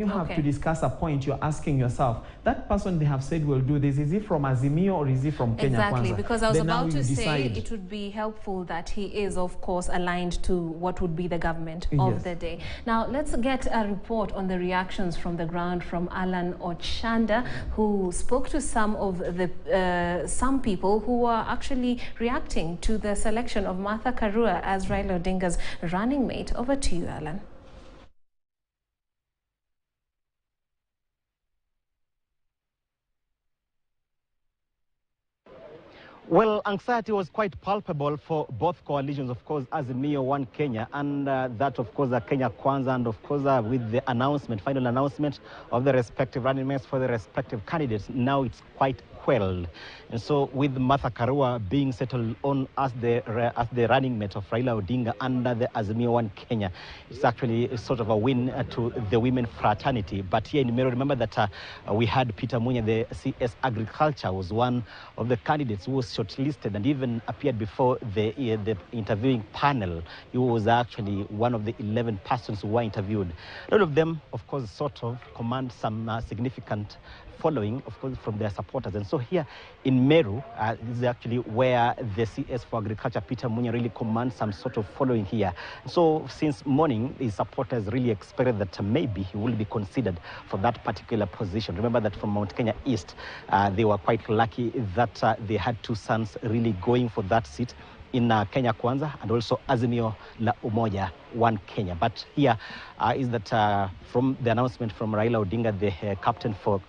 You have to discuss a point. You're asking yourself, that person they have said will do this, is he from Azimio or is he from Kenya Kwanza? Exactly, because I was about to say it would be helpful that he is, of course, aligned to what would be the government of the day. Now, let's get a report on the reactions from the ground from Alan Ochanda, who spoke to some of the some people who are actually reacting to the selection of Martha Karua as Raila Odinga's running mate. Over to you, Alan. Well, anxiety was quite palpable for both coalitions, of course, Azimio One Kenya and that, of course, Kenya Kwanza, and of course, with the announcement, final announcement of the respective running mates for the respective candidates, now it's quite quelled. And so with Martha Karua being settled on as the running mate of Raila Odinga under the Azimio One Kenya, it's actually sort of a win to the women fraternity. But here in Meru, remember that we had Peter Munya, the CS Agriculture, was one of the candidates who was shortlisted and even appeared before the interviewing panel. He was actually one of the 11 persons who were interviewed. All of them, of course, sort of command some significant following, of course, from their supporters. And so here in Meru, this is actually where the CS for Agriculture, Peter Munya, really commands some sort of following here. So since morning, his supporters really expected that maybe he will be considered for that particular position. Remember that from Mount Kenya East, they were quite lucky that they had two sons really going for that seat in Kenya Kwanza and also Azimio la Umoja One Kenya. But here is that from the announcement from Raila Odinga, the captain for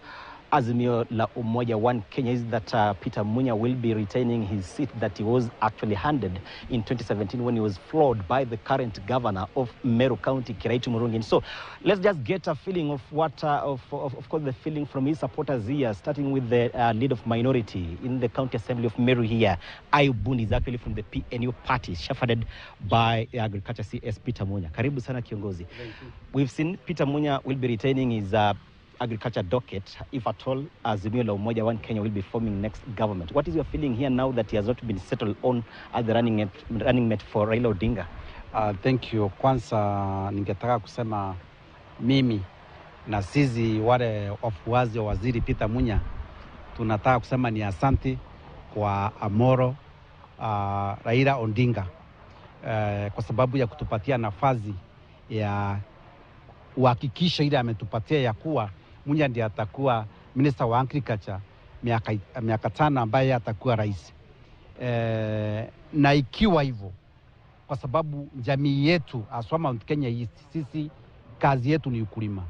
Azimio la Umoja One Kenya, is that Peter Munya will be retaining his seat that he was actually handed in 2017 when he was floored by the current governor of Meru County, Kiraitu Murungi. And so let's just get a feeling of what, of course, the feeling from his supporters here, starting with the lead of minority in the County Assembly of Meru here. Ayubun is actually from the PNU party, shepherded by Agriculture CS Peter Munya. Karibu sana kiongozi. We've seen Peter Munya will be retaining his agriculture docket, if at all, Azimio la Umoja One Kenya will be forming next government. What is your feeling here now that he has not been settled on as the running mate for Raila Odinga? Thank you. Kwanza ningetaka kusema mimi na sisi wale wafuasi wa waziri Peter Munya tunataka kusema ni asante kwa Amoro Raila Odinga kwa sababu ya kutupatia nafasi ya uhakikisho ile ametupatia ya kuwa Munya ndiye atakuwa Minister wa Agriculture miaka 5 ambaye atakuwa rais. Na ikiwa hivyo, kwa sababu jamii yetu aswa Mount Kenya East, sisi kazi yetu ni ukulima.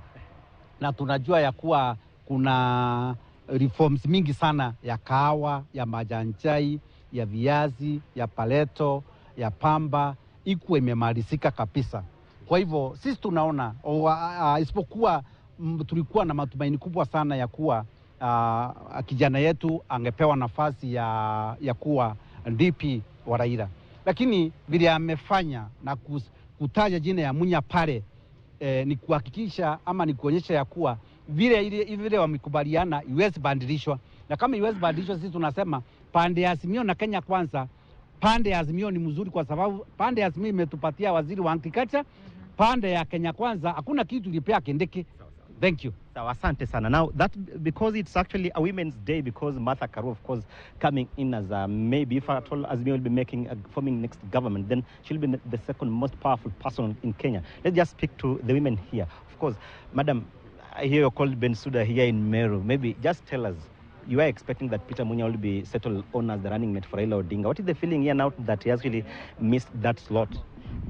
Na tunajua ya kuwa kuna reforms mingi sana ya kahawa, ya majani chai, ya viazi, ya paleto, ya pamba, ikuwe imemalizika kabisa. Kwa hivyo sisi tunaona isipokuwa tulikuwa na matumaini kubwa sana ya kuwa kijana yetu angepewa nafasi ya kuwa DP wa Raila. Lakini vile amefanya na kutaja jina ya Munya pale ni kuhakikisha ama ni kuonyesha ya kuwa vile wamekubaliana iwezi bandilishwa. Na kama iwezi bandilishwa, sisi tunasema pande ya Azimio na Kenya Kwanza, pande ya Azimio ni mzuri kwa sababu pande ya Azimio imetupatia waziri wa Agriculture, pande ya Kenya Kwanza hakuna kitu ilipea Kindiki. Thank you. So, asante sana. Now, that because it's actually a Women's Day, because Martha Karua, of course, coming in as maybe, if at all, Azimio will be forming next government, then she'll be the second most powerful person in Kenya. Let's just speak to the women here. Of course, Madam, I hear you called Bensouda here in Meru. Maybe just tell us, you are expecting that Peter Munya will be settled on as the running mate for Raila Odinga. What is the feeling here now that he actually missed that slot?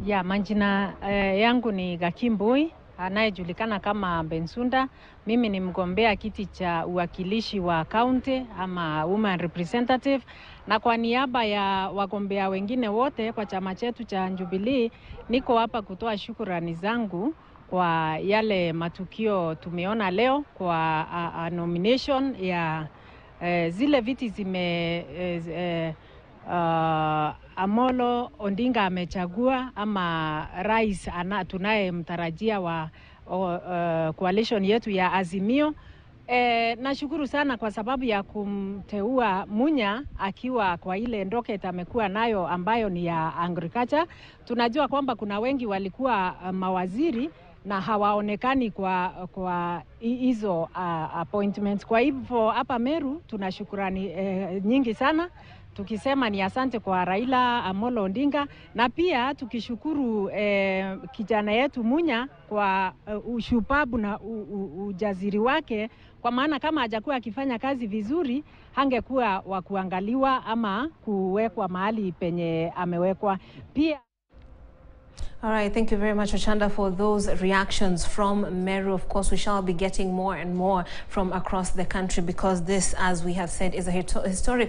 Yeah, manjina yangu ni Gakimbui, anayejulikana kama Bensouda. Mimi ni mgombea kiti cha uwakilishi wa county ama woman representative, na kwa niaba ya wagombea wengine wote kwa chama chetu cha Jubilee, niko hapa kutoa shukrani zangu kwa yale matukio tumeona leo kwa nomination ya zile viti zime Amolo Odinga amechagua ama rais tunayemtarajia wa coalition yetu ya Azimio. Nashukuru sana kwa sababu ya kumteua Munya akiwa kwa ile docket amekuwa nayo ambayo ni ya agriculture. Tunajua kwamba kuna wengi walikuwa mawaziri na hawaonekani kwa hizo appointments. Kwa hivyo hapa Meru tuna shukrani nyingi sana, tukisema ni asante kwa Raila Amolo Odinga, na pia tukishukuru kijana yetu Munya kwa ushupabu na ujaziri wake, kwa maana kama hajakuwa akifanya kazi vizuri hangekuwa wa kuangaliwa ama kuwekwa mahali penye amewekwa. Pia all right, thank you very much, Ochanda, for those reactions from Meru. Of course, we shall be getting more and more from across the country, because this, as we have said, is a historic